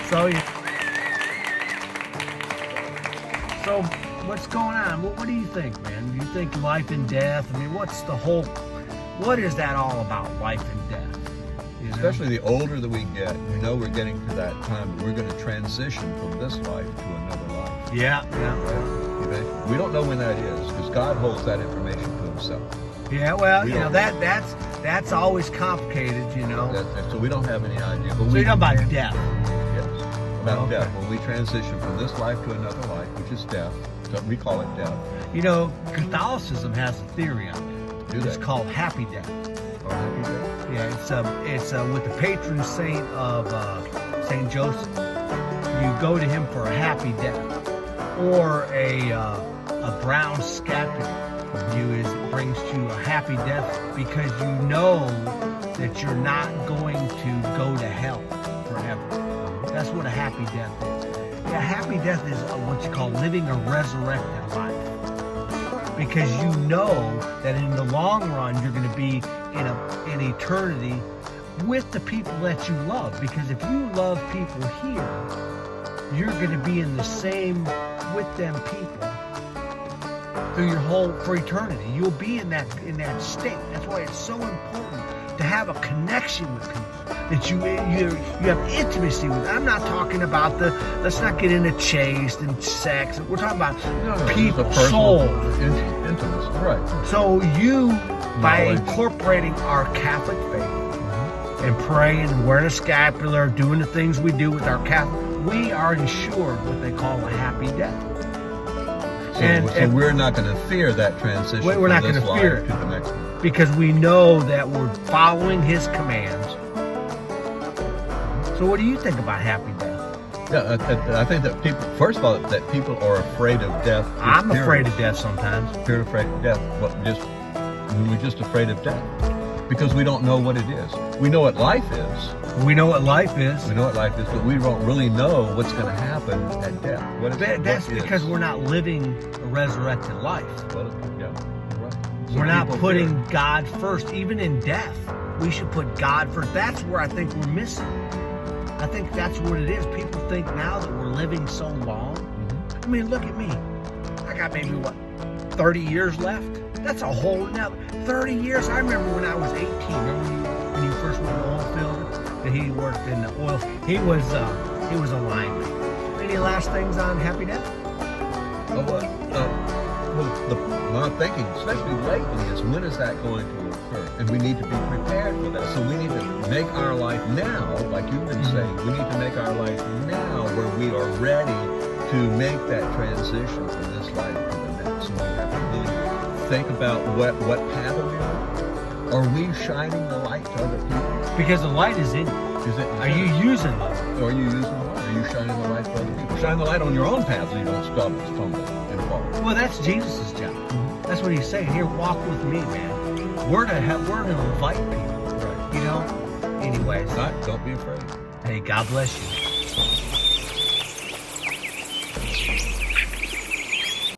So what's going on? What do you think, man? Do you think life and death? I mean, what is that all about, life and death? You know? Especially the older that we get, we know we're getting to that time that we're going to transition from this life to another life. Yeah. Okay? We don't know when that is because God holds that information to himself. Yeah, well, that's always complicated, So we don't have any idea. But So you're talking about death. Yes, about Okay. death. When we transition from this life to another life, which is death, so we call it death. Catholicism has a theory on it. It's called happy death. Or happy death. Yeah, it's with the patron saint of Saint Joseph. You go to him for a happy death, or a brown scapular. Brings you a happy death because you know that you're not going to go to hell forever. That's what a happy death is. Yeah, happy death is what you call living a resurrected life. Because you know that in the long run you're going to be in eternity with the people that you love. Because if you love people here, you're going to be in the same with them people for eternity. You'll be in that state. That's why it's so important to have a connection with people that you have intimacy with. I'm not talking about let's not get into chase and sex. We're talking about people, souls, intimacy, right? So by incorporating our Catholic faith and praying and wearing a scapular, doing the things we do with our Catholic, we are ensured what they call a happy death. So we're not going to fear that transition. We're not going to fear it to the next one because we know that we're following His commands. So, what do you think about happy death? Yeah, I think that people, first of all, that people are afraid of death. I'm afraid of death sometimes. We're afraid of death. We're just afraid of death because we don't know what it is. We know what life is. We know what life is. But we don't really know what's going to happen at death. That's because we're not living a resurrected life. Well, yeah, you're right. So we're not putting God first. Even in death, we should put God first. That's where I think we're missing. I think that's what it is. People think now that we're living so long. I mean, look at me. I got maybe 30 years left? That's a whole nother 30 years. I remember when I was 18. Remember when you first went to the oil field? That he worked in the oil. He was a lineman. Any last things on happy death? What I'm thinking, especially lately, is when is that going to occur? And we need to be prepared for that. So we need to make our life now, like you've been saying, we need to make our life now where we are ready to make that transition from this life to the next. So we have to really think about what path are we on. Are we shining the light to other people? Because the light is in you. Are you using the light? Are you using the light? Are you shining the light to other people? Shine the light on your own path so you don't stumble and fall. Well, that's Jesus' job. That's what he's saying. Here, walk with me, man. We're to invite people. Right. Anyways. Don't be afraid. Hey, God bless you.